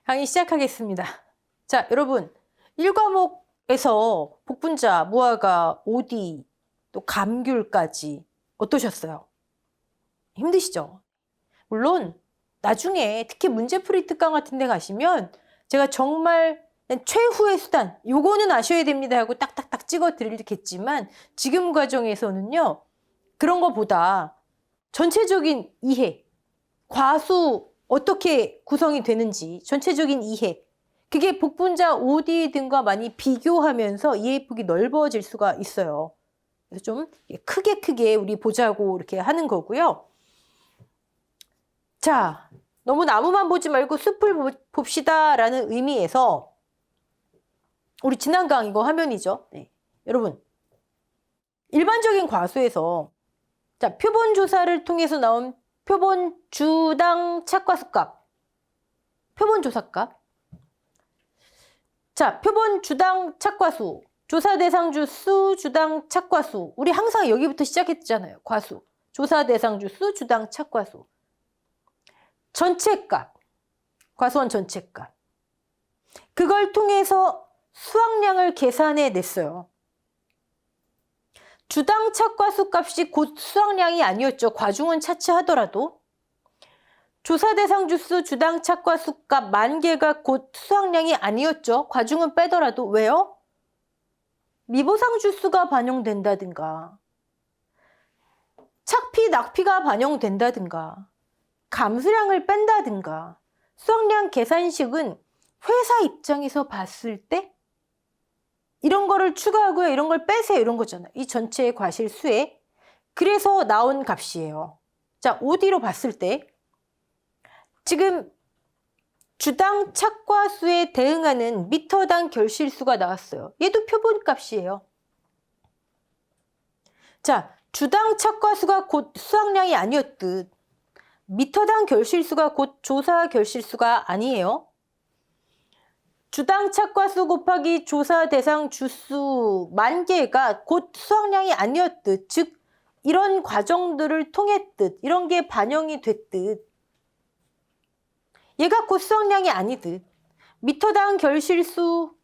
강의 시작하겠습니다. 자, 여러분 1과목에서 복분자, 무화과, 오디, 또 감귤까지 어떠셨어요? 힘드시죠? 물론 나중에 특히 문제풀이 특강 같은 데 가시면 제가 정말 최후의 수단, 요거는 아셔야 됩니다 하고 딱딱딱 찍어 드리겠지만 지금 과정에서는요, 그런 것보다 전체적인 이해, 과수 어떻게 구성이 되는지 전체적인 이해, 그게 복분자, 오디 등과 많이 비교하면서 이해폭이 넓어질 수가 있어요. 그래서 좀 크게 우리 보자고 이렇게 하는 거고요. 자, 너무 나무만 보지 말고 숲을 봅시다 라는 의미에서 우리 지난 강의 이거 화면이죠. 네. 여러분, 일반적인 과수에서 자, 표본 조사를 통해서 나온 표본 주당 착과수값, 표본 조사값. 자, 표본 주당 착과수, 조사 대상주 수, 주당 착과수. 우리 항상 여기부터 시작했잖아요. 과수, 조사 대상주 수, 주당 착과수. 전체값, 과수원 전체값. 그걸 통해서 수확량을 계산해 냈어요. 주당 착과수 값이 곧 수확량이 아니었죠. 과중은 차치하더라도. 조사 대상 주수 주당 착과수 값 10,000개가 곧 수확량이 아니었죠. 과중은 빼더라도. 왜요? 미보상 주수가 반영된다든가, 착피, 낙피가 반영된다든가, 감수량을 뺀다든가, 수확량 계산식은 회사 입장에서 봤을 때 이런 거를 추가하고요, 이런 걸 빼세요, 이런 거잖아요. 이 전체의 과실수에. 그래서 나온 값이에요. 자, OD로 봤을 때 지금 주당 착과수에 대응하는 미터당 결실수가 나왔어요. 얘도 표본값이에요. 자, 주당 착과수가 곧 수확량이 아니었듯 미터당 결실수가 곧 조사 결실수가 아니에요. 주당 착과수 곱하기 조사 대상 주수 10,000개가 곧 수확량이 아니었듯, 즉 이런 과정들을 통했듯, 이런 게 반영이 됐듯, 얘가 곧 수확량이 아니듯, 미터당 결실수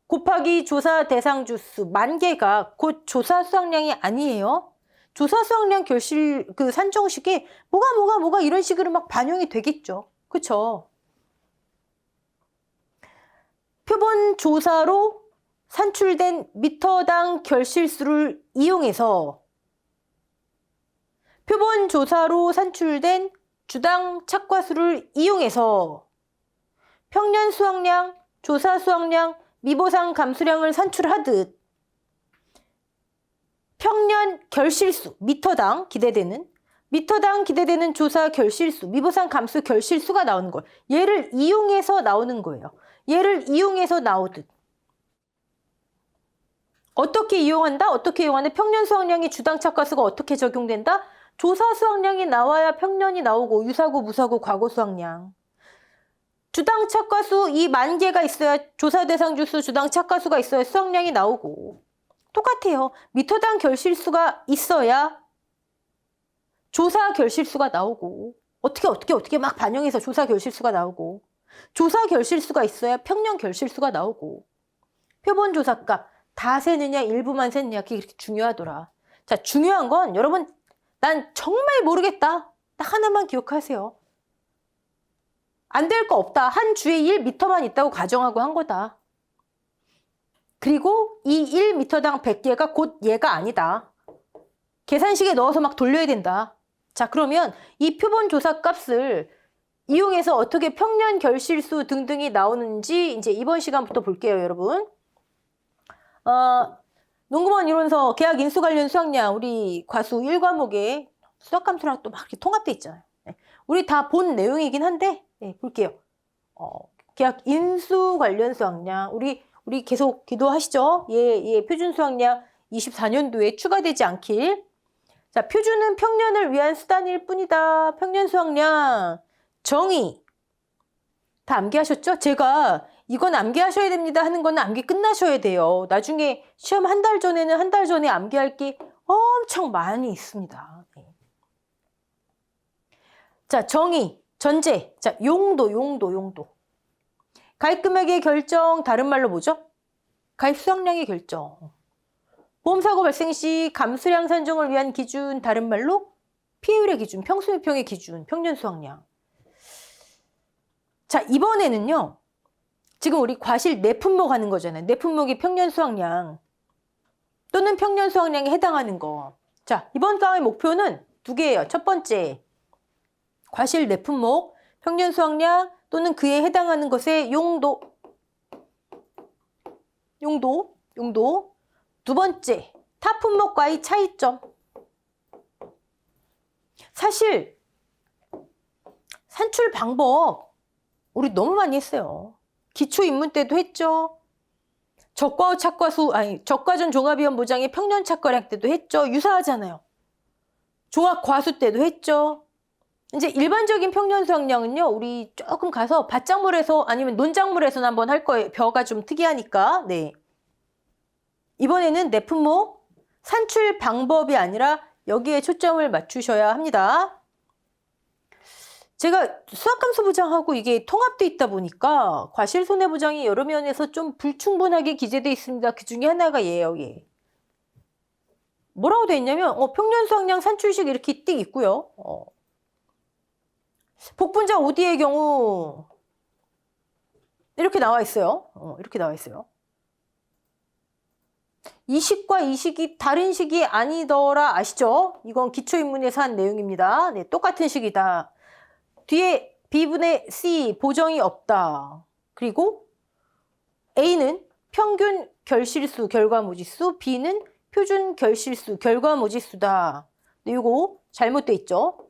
곱하기 조사 대상 주수 10,000개가 곧 조사 수확량이 아니에요. 조사 수확량 결실 그 산정식에 뭐가 이런 식으로 막 반영이 되겠죠. 그쵸? 표본 조사로 산출된 미터당 결실수를 이용해서 표본 조사로 산출된 주당 착과수를 이용해서 평년 수확량, 조사 수확량, 미보상 감수량을 산출하듯 평년 결실수, 미터당 기대되는 조사 결실수, 미보상 감수 결실수가 나오는 거예요. 얘를 이용해서 나오는 거예요. 얘를 이용해서 나오듯. 어떻게 이용한다? 어떻게 이용하는데 평년 수확량이 주당 착과수가 어떻게 적용된다? 조사 수확량이 나와야 평년이 나오고, 유사고, 무사고, 과거 수확량. 주당 착과수 이 10,000개가 있어야 조사 대상 주수 주당 착과수가 있어야 수확량이 나오고, 똑같아요. 미터당 결실수가 있어야 조사 결실수가 나오고, 어떻게 막 반영해서 조사 결실수가 나오고, 조사 결실수가 있어야 평년 결실수가 나오고, 표본 조사값 다 세느냐 일부만 세느냐 그게 그렇게 중요하더라. 자, 중요한 건 여러분, 난 정말 모르겠다, 딱 하나만 기억하세요. 안 될 거 없다. 한 주에 1m만 있다고 가정하고 한 거다. 그리고 이 1m당 100개가 곧 얘가 아니다. 계산식에 넣어서 막 돌려야 된다. 자, 그러면 이 표본 조사 값을 이용해서 어떻게 평년 결실수 등등이 나오는지 이제 이번 시간부터 볼게요, 여러분. 농구원 이론서 계약 인수 관련 수확량, 우리 과수 1과목에 수학함수랑 또 막 이렇게 통합돼 있잖아요. 네. 우리 다 본 내용이긴 한데, 네, 볼게요. 계약 인수 관련 수확량, 우리 계속 기도하시죠. 예, 표준 수확량 24년도에 추가되지 않길. 자, 표준은 평년을 위한 수단일 뿐이다. 평년 수확량 정의 다 암기하셨죠? 제가 이건 암기하셔야 됩니다 하는 거는 암기 끝나셔야 돼요. 나중에 시험 한 달 전에 암기할 게 엄청 많이 있습니다. 네. 자, 정의, 전제, 자, 용도. 가입 금액의 결정, 다른 말로 뭐죠? 가입 수확량의 결정. 보험사고 발생 시 감수량 산정을 위한 기준, 다른 말로 피해율의 기준, 평수미평의 기준, 평년 수확량. 자, 이번에는요. 지금 우리 과실 내품목 하는 거잖아요. 내품목이 평년 수확량 또는 평년 수확량에 해당하는 거. 자, 이번 강의 목표는 두 개예요. 첫 번째, 과실 내품목, 평년 수확량 또는 그에 해당하는 것의 용도. 두 번째, 타 품목과의 차이점. 사실 산출 방법 우리 너무 많이 했어요. 기초 입문 때도 했죠. 적과전 종합위험 보장의 평년 착과량 때도 했죠. 유사하잖아요. 종합 과수 때도 했죠. 이제 일반적인 평년 수확량은요. 우리 조금 가서 밭작물에서 아니면 논작물에서는 한번 할 거예요. 벼가 좀 특이하니까. 네. 이번에는 내품목 산출 방법이 아니라 여기에 초점을 맞추셔야 합니다. 제가 수학감소보장하고 이게 통합돼 있다 보니까 과실손해보장이 여러 면에서 좀 불충분하게 기재돼 있습니다. 그 중에 하나가 얘예요. 얘. 뭐라고 돼 있냐면 평년 수확량 산출식 이렇게 띡 있고요. 복분자 OD의 경우 이렇게 나와 있어요. 이렇게 나와 있어요. 이 식과 이 식이 다른 식이 아니더라 아시죠? 이건 기초인문에서 한 내용입니다. 네, 똑같은 식이다. 뒤에 B분의 C 보정이 없다. 그리고 A는 평균 결실수 결과모지수, B는 표준 결실수 결과모지수다. 네, 이거 잘못돼 있죠?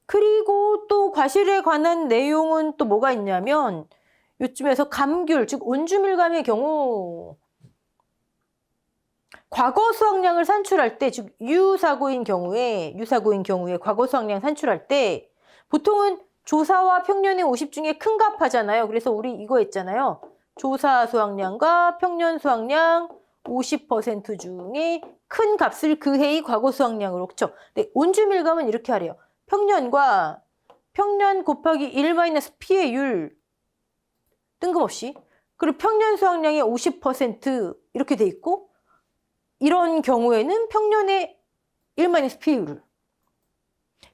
그리고 또 과실에 관한 내용은 또 뭐가 있냐면 요쯤에서 감귤, 즉 온주밀감의 경우 과거 수확량을 산출할 때, 즉 유사고인 경우에 과거 수확량 산출할 때 보통은 조사와 평년의 50 중에 큰 값 하잖아요. 그래서 우리 이거 했잖아요. 조사 수확량과 평년 수확량 50% 중에 큰 값을 그 해의 과거 수확량으로. 그렇죠? 네, 온주밀감은 이렇게 하래요. 평년과 평년 곱하기 1-P의 뜬금없이. 그리고 평년 수확량의 50% 이렇게 돼 있고, 이런 경우에는 평년의 1-P율을.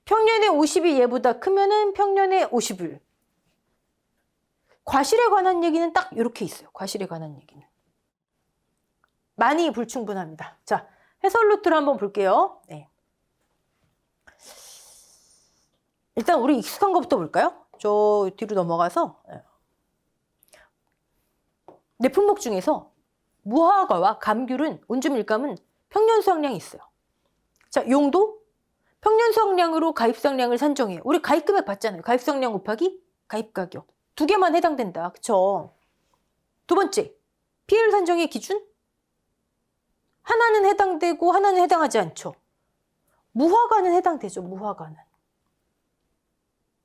평년의 50이 얘보다 크면은 평년의 50을. 과실에 관한 얘기는 딱 이렇게 있어요. 과실에 관한 얘기는. 많이 불충분합니다. 자, 해설 노트를 한번 볼게요. 네. 일단 우리 익숙한 것부터 볼까요? 저 뒤로 넘어가서. 내품목 중에서 무화과와 감귤은, 온주밀감은 평년 수확량이 있어요. 자, 용도? 평년 수확량으로 가입 수확량을 산정해요. 우리 가입 금액 봤잖아요. 가입 수확량 곱하기 가입 가격. 두 개만 해당된다. 그쵸? 두 번째, 피해율 산정의 기준? 하나는 해당되고 하나는 해당하지 않죠. 무화과는 해당되죠. 무화과는.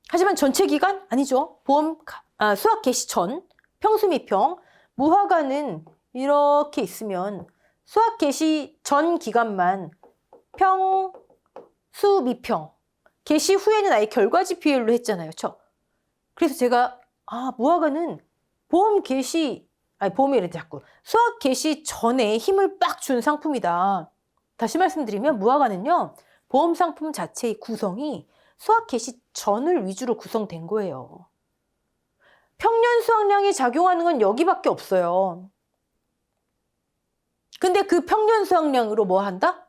하지만 전체 기간? 아니죠. 수확 개시 전, 평수미평. 무화과는 이렇게 있으면 수확 개시 전 기간만 평수미평. 개시 후에는 아예 결과지 비율로 했잖아요. 그렇죠? 그래서 제가 무화과는 수확 개시 전에 힘을 빡 준 상품이다. 다시 말씀드리면 무화과는요. 보험 상품 자체의 구성이 수확 개시 전을 위주로 구성된 거예요. 평년 수확량이 작용하는 건 여기밖에 없어요. 근데 그 평년 수확량으로 뭐 한다?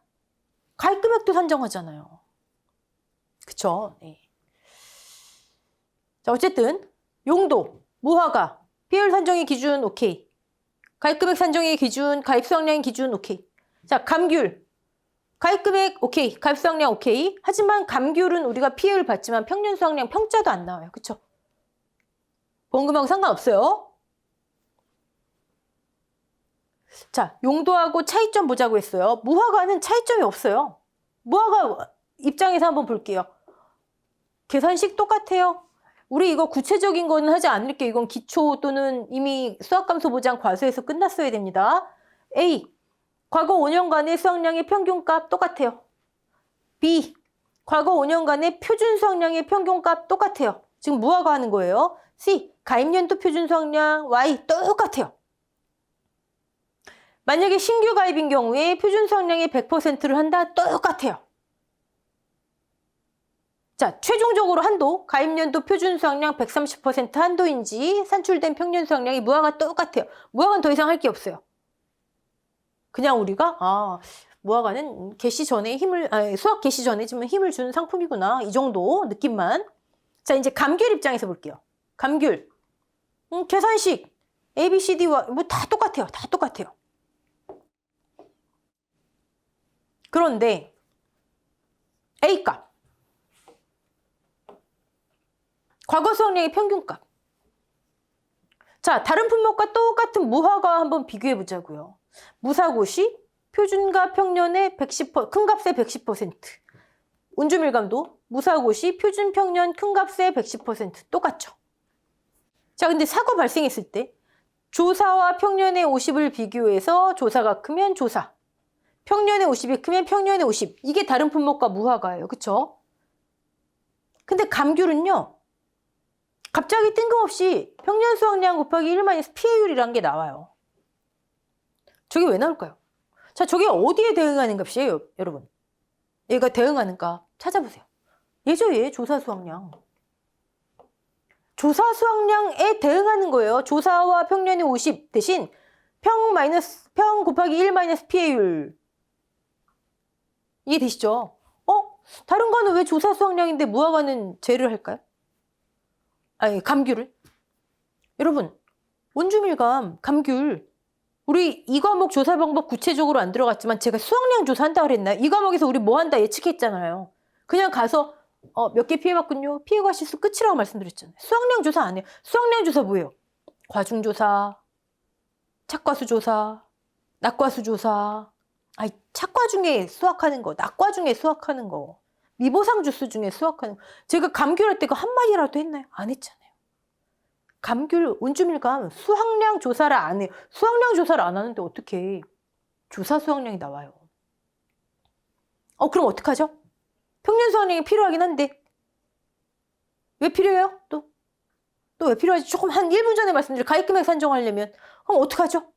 가입 금액도 산정하잖아요. 그쵸? 네. 자, 어쨌든 용도, 무화과, 피해율 산정의 기준 오케이. 가입 금액 산정의 기준, 가입 수확량의 기준 오케이. 자, 감귤. 가입 금액 오케이, 가입 수확량 오케이. 하지만 감귤은 우리가 피해율 받지만 평년 수확량 평자도 안 나와요. 그쵸? 보험금하고 상관없어요. 자, 용도하고 차이점 보자고 했어요. 무화과는 차이점이 없어요. 무화과 입장에서 한번 볼게요. 계산식 똑같아요. 우리 이거 구체적인 거는 하지 않을게요. 이건 기초 또는 이미 수학감소보장 과수에서 끝났어야 됩니다. A. 과거 5년간의 수확량의 평균값 똑같아요. B. 과거 5년간의 표준 수확량의 평균값 똑같아요. 지금 무화과 하는 거예요. C. 가입연도 표준 수확량. Y. 똑같아요. 만약에 신규 가입인 경우에 표준 수확량의 100%를 한다. 똑같아요. 자, 최종적으로 한도, 가입연도 표준 수확량 130% 한도인지 산출된 평년 수확량이 무화과 똑같아요. 무화과는 더 이상 할 게 없어요. 그냥 우리가 무화과는 개시 전에 수확 개시 전에 좀 힘을 주는 상품이구나. 이 정도 느낌만. 자, 이제 감귤 입장에서 볼게요. 감귤. 계산식 A, B, C, D와 뭐 다 똑같아요. 다 똑같아요. 그런데 A값. 과거 수확량의 평균값. 자, 다른 품목과 똑같은 무화과 한번 비교해 보자고요. 무사고시 표준과 평년의 110%, 큰 값의 110%. 운주밀감도 무사고시 표준 평년 큰 값의 110% 똑같죠. 자, 근데 사고 발생했을 때 조사와 평년의 50을 비교해서 조사가 크면 조사, 평년의 50이 크면 평년의 50. 이게 다른 품목과 무화과예요. 그쵸? 근데 감귤은요. 갑자기 뜬금없이 평년 수확량 곱하기 1 피해율이라는 게 나와요. 저게 왜 나올까요? 자, 저게 어디에 대응하는 값이에요, 여러분? 얘가 대응하는 값 찾아보세요. 얘죠, 얘 조사 수확량. 조사 수확량에 대응하는 거예요. 조사와 평년의 50 대신 평 곱하기 1 피해율. 이해되시죠? 다른 거는 왜 조사 수확량인데 무화과는 제를 할까요? 아니, 감귤을. 여러분, 원주밀감, 감귤. 우리 이 과목 조사 방법 구체적으로 안 들어갔지만 제가 수확량 조사한다 그랬나요? 이 과목에서 우리 뭐 한다 예측했잖아요. 그냥 가서 몇 개 피해봤군요. 피해가 실수 끝이라고 말씀드렸잖아요. 수확량 조사 안 해요. 수확량 조사 뭐예요? 과중조사, 착과수 조사, 낙과수 조사. 아니, 착과 중에 수확하는 거, 낙과 중에 수확하는 거, 미보상 주스 중에 수확하는 거. 제가 감귤 할 때 그 한마디라도 했나요? 안 했잖아요. 감귤, 운주밀감 수확량 조사를 안 해요. 수확량 조사를 안 하는데 어떻게 조사 수확량이 나와요? 그럼 어떡하죠? 평년 수확량이 필요하긴 한데 왜 필요해요? 또 왜 필요하지? 조금 한 1분 전에 말씀드린 가입금액 산정하려면 그럼 어떡하죠?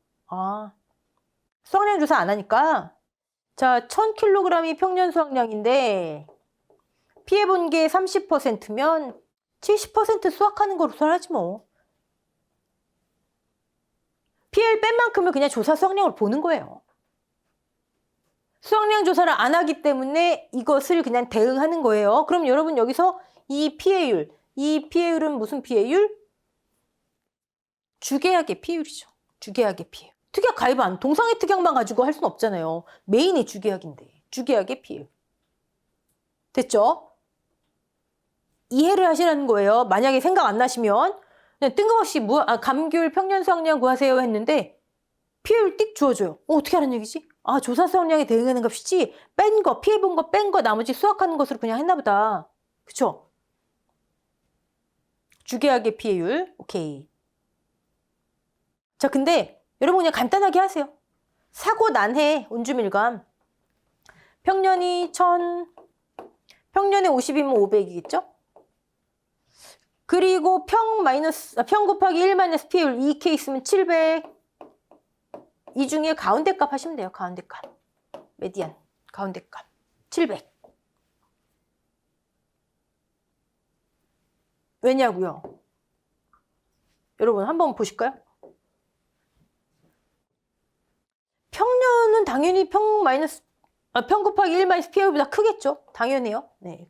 수확량 조사 안 하니까 자, 1000kg이 평년 수확량인데 피해본 게 30%면 70% 수확하는 거로 설하지 뭐. 피해를 뺀 만큼은 그냥 조사 수확량으로 보는 거예요. 수확량 조사를 안 하기 때문에 이것을 그냥 대응하는 거예요. 그럼 여러분 여기서 이 피해율은 무슨 피해율? 주계약의 피해율이죠. 주계약의 피해율. 특약 가입 안, 동상의 특약만 가지고 할 수는 없잖아요. 메인이 주계약인데. 주계약의 피해율. 됐죠? 이해를 하시라는 거예요. 만약에 생각 안 나시면 그냥 뜬금없이 감귤 평년 수확량 구하세요 했는데 피해율 띡 주어줘요. 어떻게 하는 얘기지? 조사 수확량에 대응하는 값이지 뺀 거, 피해본 거 뺀 거 나머지 수확하는 것으로 그냥 했나 보다. 그쵸? 주계약의 피해율. 오케이. 자, 근데 여러분 그냥 간단하게 하세요. 사고 난해 운주밀감 평년이 1000, 평년에 50이면 500이겠죠? 그리고 평 곱하기 1 피해율 이 케이스면 700. 이 중에 가운데 값 하시면 돼요. 가운데 값. 메디안. 가운데 값. 700. 왜냐고요? 여러분 한번 보실까요? 평년은 당연히 평 곱하기 1 피해율보다 크겠죠? 당연해요. 네.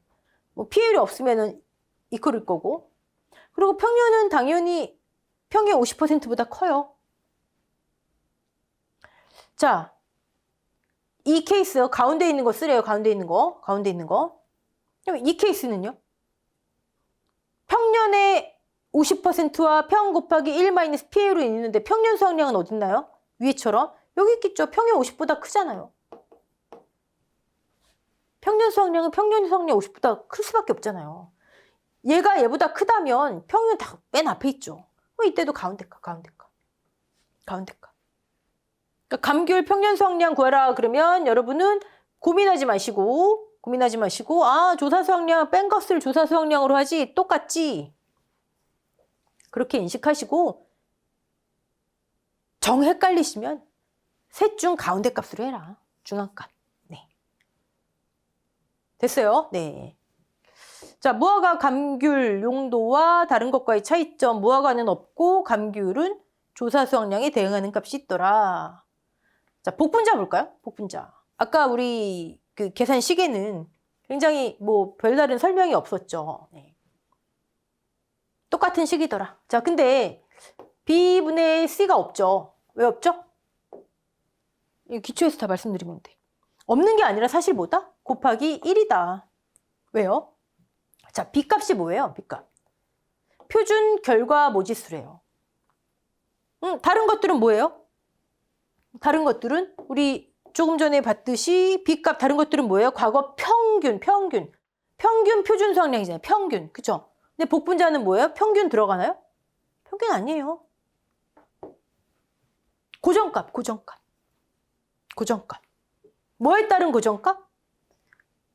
뭐 피해율이 없으면은 이끌을 거고. 그리고 평년은 당연히 평의 50%보다 커요. 자, 이 케이스 가운데 있는 거 쓰래요. 가운데 있는 거. 그럼 이 케이스는요. 평년의 50%와 평 곱하기 1 피해율이 있는데 평년 수확량은 어딨나요? 위에처럼. 여기 있겠죠. 평의 50보다 크잖아요. 평년 수확량은 평년 수확량 50보다 클 수밖에 없잖아요. 얘가 얘보다 크다면 평균 다 맨 앞에 있죠. 이때도 가운데 값. 그러니까 감귤 평년 수확량 구하라 그러면 여러분은 고민하지 마시고 조사 수확량 뺀 것을 조사 수확량으로 하지 똑같지. 그렇게 인식하시고 정 헷갈리시면 셋 중 가운데 값으로 해라. 중앙값. 네. 됐어요? 네. 자, 무화과 감귤 용도와 다른 것과의 차이점. 무화과는 없고 감귤은 조사 수확량에 대응하는 값이 있더라. 자, 복분자 볼까요? 복분자. 아까 우리 그 계산 시계는 굉장히 뭐 별다른 설명이 없었죠. 네. 똑같은 식이더라. 자, 근데 B분의 C가 없죠. 왜 없죠? 기초에서 다 말씀드리면 돼. 없는 게 아니라 사실 뭐다? 곱하기 1이다. 왜요? 자, B값이 뭐예요? B값. 표준 결과 모지수래요. 다른 것들은 뭐예요? 다른 것들은 우리 조금 전에 봤듯이 B값 다른 것들은 뭐예요? 과거 평균 표준 수확량이잖아요. 평균. 그쵸? 근데 복분자는 뭐예요? 평균 들어가나요? 평균 아니에요. 고정값. 뭐에 따른 고정값?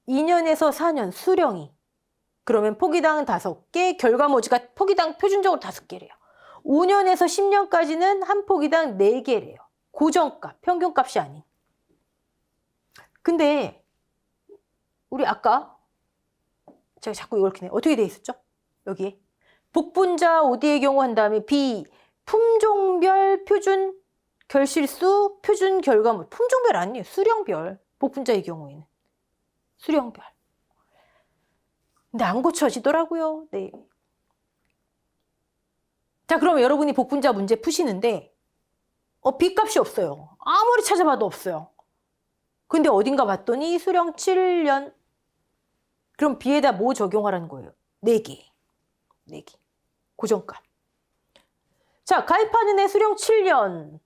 2년에서 4년 수령이. 그러면 포기당 5개, 결과모지가 포기당 표준적으로 5개래요. 5년에서 10년까지는 한 포기당 4개래요. 고정값, 평균값이 아닌. 근데 우리 아까 제가 자꾸 이렇게 어떻게 돼 있었죠? 여기에 복분자 OD의 경우 한 다음에 B 품종별 표준 결실수 표준 결과물. 품종별 아니에요. 수령별. 복분자의 경우에는 수령별. 근데 안 고쳐지더라고요. 네. 자, 그러면 여러분이 복분자 문제 푸시는데 B값이 없어요. 아무리 찾아봐도 없어요. 근데 어딘가 봤더니 수령 7년. 그럼 B에다 뭐 적용하라는 거예요? 4개. 고정값. 자, 가입하는 애 수령 7년.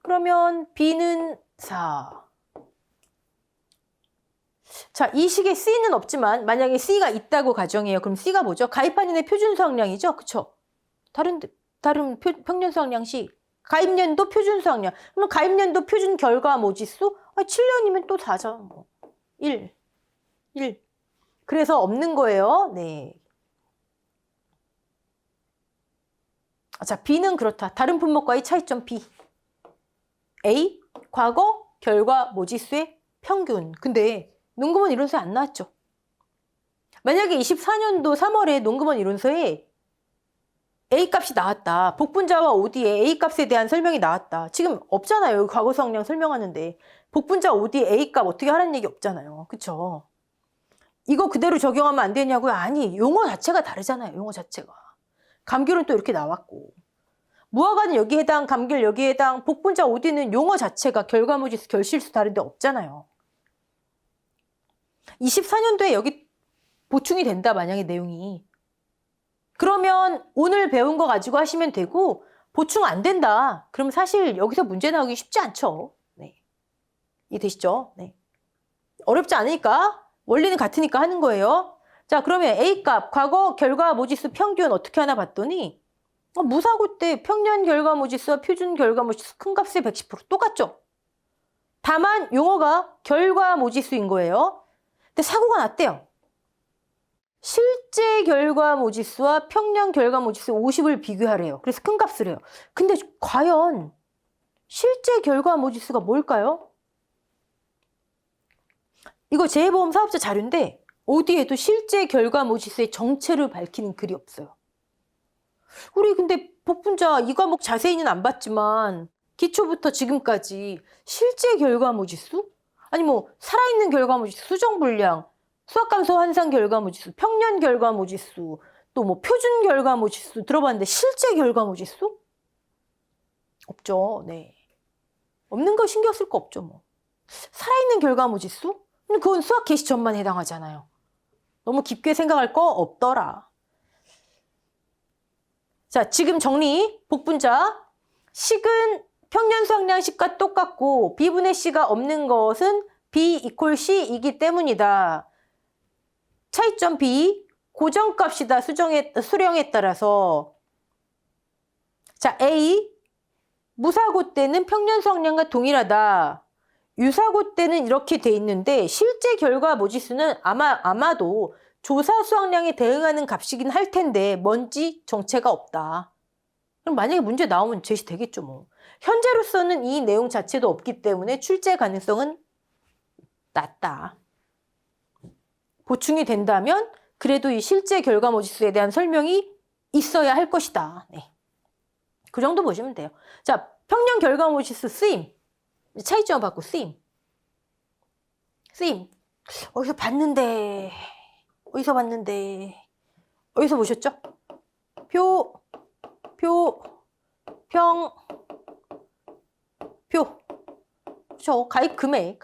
그러면 B는 4. 자, 이 식에 C는 없지만 만약에 C가 있다고 가정해요. 그럼 C가 뭐죠? 가입하는 애 표준 수확량이죠? 그쵸? 다른 평년 수확량시 가입년도 표준 수확량. 그럼 가입년도 표준 결과 모지수? 7년이면 또 4죠. 1. 그래서 없는 거예요. 네. 자, B는 그렇다. 다른 품목과의 차이점 B. A. 과거 결과 모지수의 평균. 근데 농구본 이론서에 안 나왔죠. 만약에 24년도 3월에 농구본 이론서에 A값이 나왔다. 복분자와 OD에 A값에 대한 설명이 나왔다. 지금 없잖아요. 과거 수확량 설명하는데. 복분자 OD A값 어떻게 하라는 얘기 없잖아요. 그쵸? 이거 그대로 적용하면 안 되냐고요? 아니, 용어 자체가 다르잖아요. 용어 자체가. 감귤은 또 이렇게 나왔고. 무화과는 여기에 해당, 감귤 여기에 해당, 복분자 OD는 용어 자체가 결과모지수, 결실수 다른데 없잖아요. 24년도에 여기 보충이 된다, 만약에 내용이. 그러면 오늘 배운 거 가지고 하시면 되고 보충 안 된다. 그럼 사실 여기서 문제 나오기 쉽지 않죠. 네. 이해되시죠? 네. 어렵지 않으니까 원리는 같으니까 하는 거예요. 자, 그러면 A값, 과거 결과 모지수 평균 어떻게 하나 봤더니 무사고 때 평년 결과 모지수와 표준 결과 모지수 큰 값의 110% 똑같죠? 다만 용어가 결과 모지수인 거예요. 근데 사고가 났대요. 실제 결과 모지수와 평년 결과 모지수 50을 비교하래요. 그래서 큰 값을 해요. 근데 과연 실제 결과 모지수가 뭘까요? 이거 재해보험 사업자 자료인데 어디에도 실제 결과 모지수의 정체를 밝히는 글이 없어요. 우리 근데 복분자 이 과목 자세히는 안 봤지만 기초부터 지금까지 실제 결과 모지수? 아니 뭐 살아있는 결과 모지수, 수정 불량, 수학감소 환산 결과 모지수, 평년 결과 모지수, 또 뭐 표준 결과 모지수 들어봤는데 실제 결과 모지수? 없죠. 네. 없는 거 신경 쓸 거 없죠, 뭐. 살아있는 결과 모지수? 근데 그건 수학 개시 전만 해당하잖아요. 너무 깊게 생각할 거 없더라. 자, 지금 정리. 복분자. 식은 평년 수확량식과 똑같고 B분의 C가 없는 것은 B 이퀄 C이기 때문이다. 차이점 B. 고정값이다. 수령에 따라서. 자, A. 무사고 때는 평년 수확량과 동일하다. 유사고 때는 이렇게 돼 있는데 실제 결과 모지수는 아마도 조사 수확량에 대응하는 값이긴 할 텐데 뭔지 정체가 없다. 그럼 만약에 문제 나오면 제시되겠죠 뭐. 현재로서는 이 내용 자체도 없기 때문에 출제 가능성은 낮다. 보충이 된다면 그래도 이 실제 결과모지수에 대한 설명이 있어야 할 것이다. 네. 그 정도 보시면 돼요. 자, 평년 결과모지수 쓰임. 차이점을 받고 쓰임. 쓰임. 어디서 봤는데. 어디서 보셨죠? 표, 평, 표. 그렇죠. 가입 금액.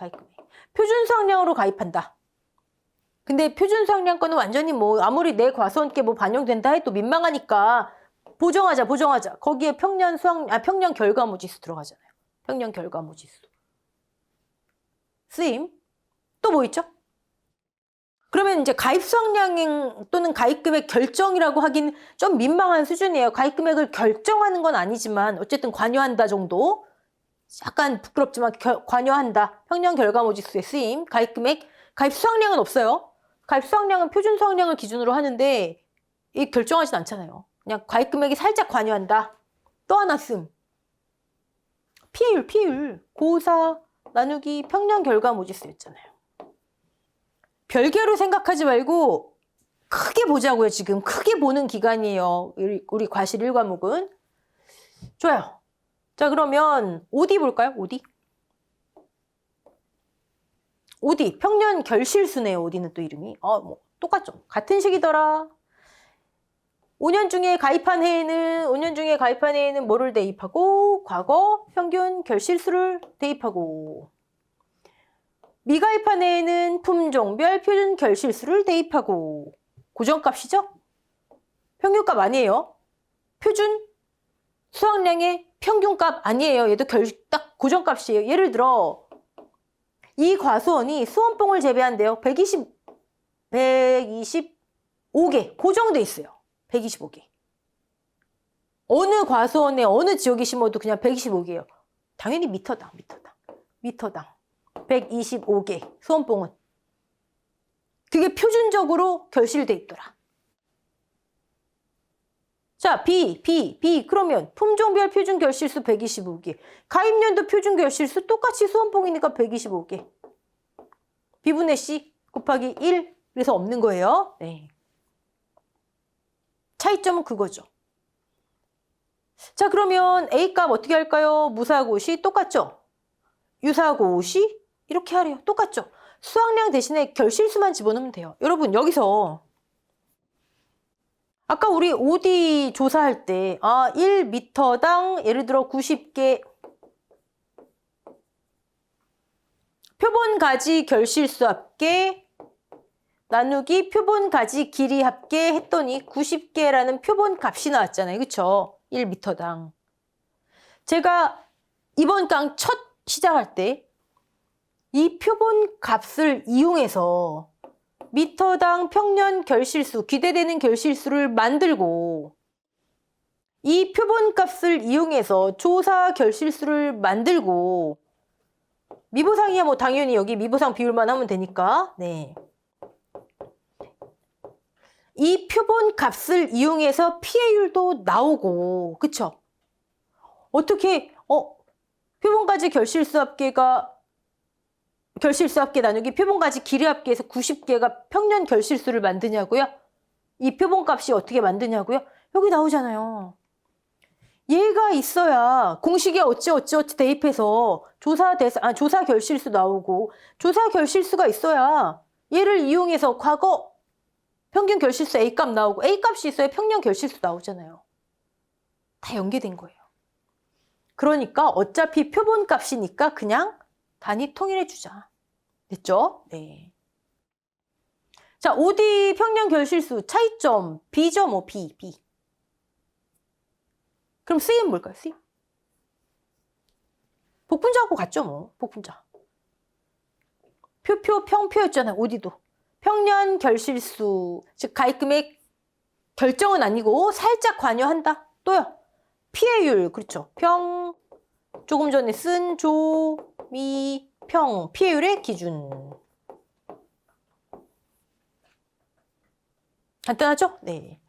표준 수확량으로 가입한다. 근데 표준 수확량 거는 완전히 뭐 아무리 내 과수원께 뭐 반영된다 해도 민망하니까 보정하자. 거기에 평년 결과모지수 들어가잖아요. 평년 결과모지수. 쓰임. 또 뭐 있죠? 그러면 이제 가입 수확량 또는 가입 금액 결정이라고 하긴 좀 민망한 수준이에요. 가입 금액을 결정하는 건 아니지만 어쨌든 관여한다 정도. 약간 부끄럽지만 관여한다. 평년 결과모지수의 쓰임. 가입 금액, 가입 수확량은 없어요. 가입 수확량은 표준 수확량을 기준으로 하는데 이 결정하진 않잖아요. 그냥 가입 금액이 살짝 관여한다. 또 하나 씀. 피해율. 고사 나누기 평년 결과모지수였잖아요. 별개로 생각하지 말고 크게 보자고요. 지금 크게 보는 기간이에요. 우리 과실 1과목은. 좋아요. 자, 그러면 OD 볼까요? OD 평년 결실수네요. OD는 또 이름이. 뭐 똑같죠. 같은 식이더라. 5년 중에 가입한 해에는 뭐를 대입하고 과거 평균 결실수를 대입하고 미가입한 해에는 품종별 표준 결실수를 대입하고 고정값이죠? 평균값 아니에요. 표준 수확량의 평균값 아니에요. 얘도 딱 고정값이에요. 예를 들어 이 과수원이 수원뽕을 재배한대요. 125개 고정돼 있어요. 125개. 어느 과수원에 어느 지역에 심어도 그냥 125개예요. 당연히 미터당. 125개 수원뽕은. 그게 표준적으로 결실돼 있더라. 자, B. 그러면 품종별 표준 결실수 125개. 가입년도 표준 결실수 똑같이 수원뽕이니까 125개. B분의 C 곱하기 1. 그래서 없는 거예요. 네. 차이점은 그거죠. 자, 그러면 A값 어떻게 할까요? 무사고시 똑같죠? 유사고시 이렇게 하래요. 똑같죠? 수확량 대신에 결실수만 집어넣으면 돼요. 여러분 여기서 아까 우리 OD 조사할 때 1m당 예를 들어 90개 표본가지 결실수 합계 나누기 표본가지 길이 합계 했더니 90개라는 표본값이 나왔잖아요. 그쵸? 1m당. 제가 이번 강 첫 시작할 때 이 표본값을 이용해서 미터당 평년 결실수, 기대되는 결실수를 만들고 이 표본값을 이용해서 조사 결실수를 만들고 미보상이야 뭐 당연히 여기 미보상 비율만 하면 되니까 네. 이 표본값을 이용해서 피해율도 나오고 그쵸? 어떻게 표본가지 결실수 합계 나누기 표본가지 길이 합계에서 90개가 평년 결실수를 만드냐고요? 이 표본값이 어떻게 만드냐고요? 여기 나오잖아요. 얘가 있어야 공식에 어찌 대입해서 조사 결실수 나오고 조사 결실수가 있어야 얘를 이용해서 과거 평균 결실수 A값 나오고 A값이 있어야 평년 결실수 나오잖아요. 다 연계된 거예요. 그러니까 어차피 표본값이니까 그냥 단위 통일해 주자. 됐죠? 네. 자, OD 평년 결실수 차이점 B죠, 뭐 B. 그럼 C는 뭘까요? C? 복분자하고 같죠, 뭐. 복분자. 평표였잖아요. OD도. 평년 결실수, 즉 가입금액 결정은 아니고 살짝 관여한다. 또요. 피해율, 그렇죠. 조금 전에 쓴 피해율의 기준. 간단하죠? 네.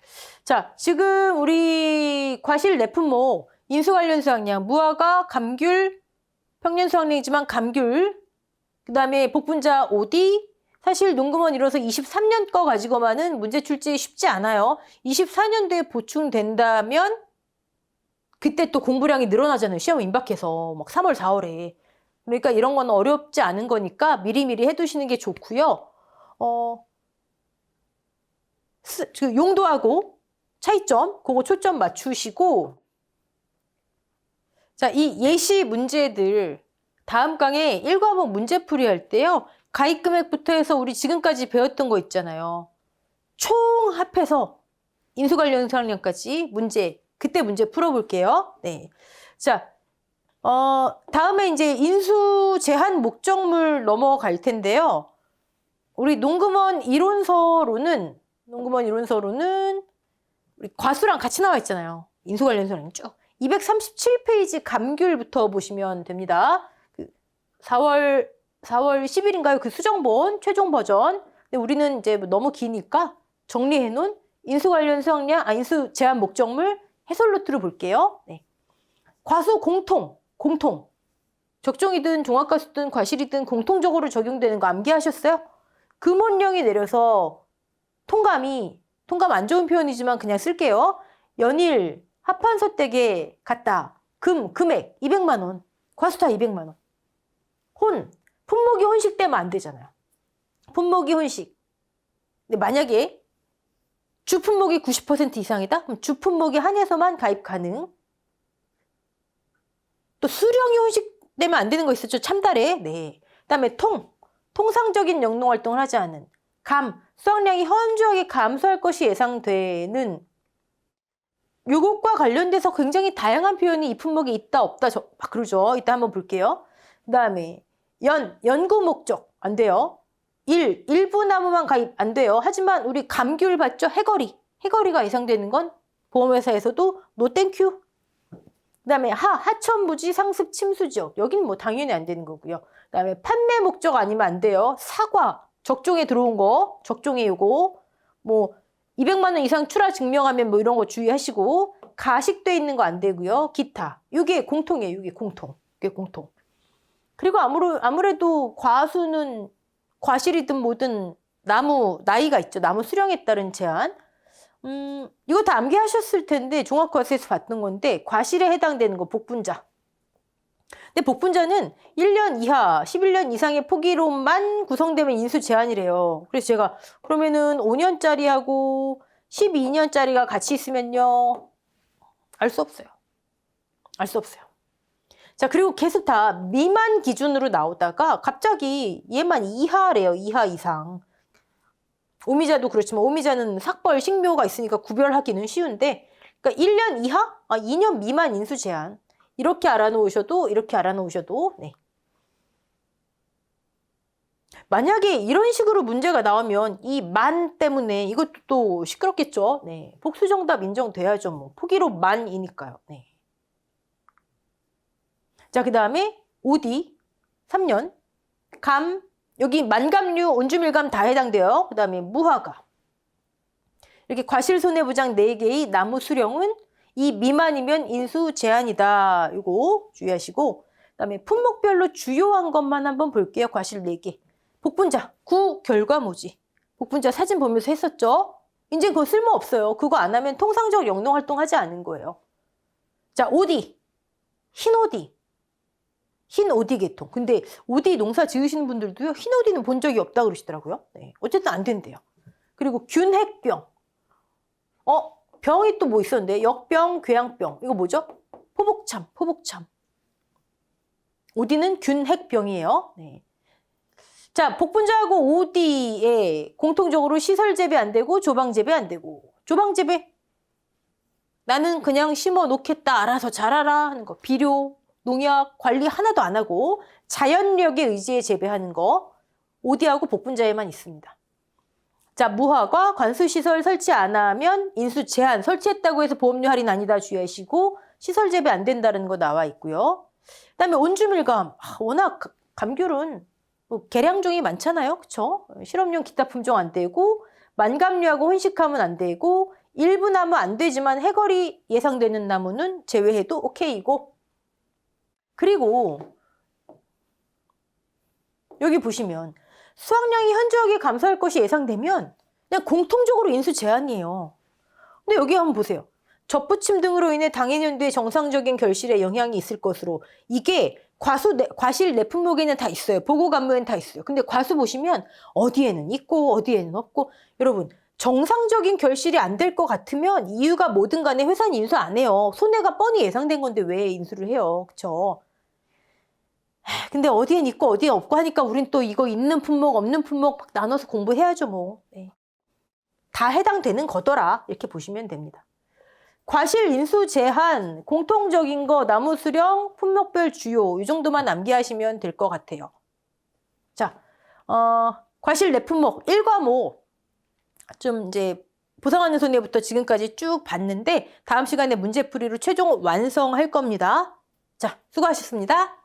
자, 지금 우리 과실 네 품목, 인수 관련 수확량, 무화과, 감귤, 평년 수확량이지만 감귤, 그 다음에 복분자 OD, 사실 농금원 이뤄서 23년 거 가지고만은 문제 출제 쉽지 않아요. 24년도에 보충된다면 그때 또 공부량이 늘어나잖아요. 시험 임박해서 막 3월, 4월에. 그러니까 이런 건 어렵지 않은 거니까 미리미리 해두시는 게 좋고요. 용도하고 차이점, 그거 초점 맞추시고, 자, 이 예시 문제들 다음 강에 1과목 문제풀이 할 때요. 가입 금액부터 해서 우리 지금까지 배웠던 거 있잖아요. 총 합해서 인수 관련 수확량까지 문제, 그때 문제 풀어볼게요. 네. 자, 다음에 이제 인수 제한 목적물 넘어갈 텐데요. 우리 농금원 이론서로는 우리 과수랑 같이 나와 있잖아요. 인수 관련 수확량 쭉. 237페이지 감귤부터 보시면 됩니다. 4월 10일인가요? 그 수정본 최종 버전. 근데 우리는 이제 너무 기니까 정리해 놓은 인수 관련 수확량, 인수 제한 목적물 해설 노트를 볼게요. 네. 과수 공통. 적종이든 종합과수든 과실이든 공통적으로 적용되는 거 암기하셨어요? 금원령이 내려서 통감 안 좋은 표현이지만 그냥 쓸게요. 연일 합판소댁에 갔다. 금액 200만 원. 과수다 200만 원. 품목이 혼식되면 안 되잖아요. 품목이 혼식. 근데 만약에 주 품목이 90% 이상이다? 그럼 주 품목에 한해서만 가입 가능. 또 수령이 혼식되면 안 되는 거 있었죠? 참달에. 네. 그다음에 통상적인 영농 활동을 하지 않은. 수확량이 현저하게 감소할 것이 예상되는. 요것과 관련돼서 굉장히 다양한 표현이 이 품목에 있다 없다 막 그러죠. 이따 한번 볼게요. 그다음에 연구 목적 안 돼요. 일부 나무만 가입 안 돼요. 하지만 우리 감귤 봤죠? 해거리가 예상되는 건 보험회사에서도 노 땡큐. 그다음에 하천부지 상습 침수 지역. 여긴 뭐 당연히 안 되는 거고요. 그다음에 판매 목적 아니면 안 돼요. 사과 적종에 들어온 거, 적종에 요거 뭐 200만 원 이상 출하 증명하면 뭐 이런 거 주의하시고, 가식돼 있는 거 안 되고요. 기타. 이게 공통이에요. 이게 공통. 그리고 아무래도 과수는 과실이든 뭐든 나무 나이가 있죠. 나무 수령에 따른 제한. 이거 다 암기하셨을 텐데 종합과수에서 봤던 건데, 과실에 해당되는 거 복분자. 근데 복분자는 1년 이하, 11년 이상의 포기로만 구성되면 인수 제한이래요. 그래서 제가 그러면은 5년짜리하고 12년짜리가 같이 있으면요. 알 수 없어요. 자, 그리고 계속 다 미만 기준으로 나오다가 갑자기 얘만 이하래요. 이하 이상. 오미자도 그렇지만 오미자는 삭벌, 식묘가 있으니까 구별하기는 쉬운데, 그러니까 1년 이하? 2년 미만 인수 제한. 이렇게 알아놓으셔도 네. 만약에 이런 식으로 문제가 나오면 이 만 때문에 이것도 또 시끄럽겠죠. 네. 복수 정답 인정돼야죠. 뭐 포기로 만이니까요. 네. 자, 그다음에 OD 3년 여기 만감류, 온주밀감 다 해당돼요. 그다음에 무화과. 이렇게 과실손해보장 4개의 나무 수령은 이 미만이면 인수 제한이다. 이거 주의하시고, 그다음에 품목별로 주요한 것만 한번 볼게요. 과실 4개. 복분자, 결과모지. 복분자 사진 보면서 했었죠? 이제 그거 쓸모없어요. 그거 안 하면 통상적 영농활동 하지 않은 거예요. 자, OD. 흰 오디 계통. 근데 오디 농사 지으시는 분들도요, 흰 오디는 본 적이 없다 그러시더라고요. 네. 어쨌든 안 된대요. 그리고 균핵병. 병이 또 뭐 있었는데? 역병, 궤양병. 이거 뭐죠? 포복참. 오디는 균핵병이에요. 네. 자, 복분자하고 오디에 공통적으로 시설 재배 안 되고 조방 재배 안 되고. 조방 재배. 나는 그냥 심어 놓겠다. 알아서 자라라 하는 거. 비료, 농약 관리 하나도 안 하고 자연력에 의지해 재배하는 거. 오디하고 복분자에만 있습니다. 자, 무화과 관수시설 설치 안 하면 인수 제한. 설치했다고 해서 보험료 할인 아니다 주의하시고, 시설 재배 안 된다는 거 나와 있고요. 그다음에 온주밀감. 워낙 감귤은 뭐 계량종이 많잖아요. 그쵸? 실험용 기타 품종 안 되고, 만감류하고 혼식하면 안 되고 일부 나무 안 되지만 해걸이 예상되는 나무는 제외해도 오케이고. 그리고 여기 보시면 수확량이 현저하게 감소할 것이 예상되면 그냥 공통적으로 인수 제한이에요. 근데 여기 한번 보세요. 접붙임 등으로 인해 당해 연도의 정상적인 결실에 영향이 있을 것으로. 이게 과실 내품목에는 다 있어요. 보고 간무에는 다 있어요. 근데 과수 보시면 어디에는 있고 어디에는 없고. 여러분, 정상적인 결실이 안 될 것 같으면 이유가 뭐든 간에 회사는 인수 안 해요. 손해가 뻔히 예상된 건데 왜 인수를 해요? 그쵸? 근데 어디엔 있고 어디에 없고 하니까 우린 또 이거 있는 품목 없는 품목 막 나눠서 공부해야죠 뭐. 네. 다 해당되는 거더라 이렇게 보시면 됩니다. 과실 인수 제한, 공통적인 거, 나무 수령, 품목별 주요 이 정도만 암기하시면 될 것 같아요. 자, 과실 내품목 1과목 좀 이제 보상하는 손해부터 지금까지 쭉 봤는데 다음 시간에 문제풀이로 최종 완성할 겁니다. 자, 수고하셨습니다.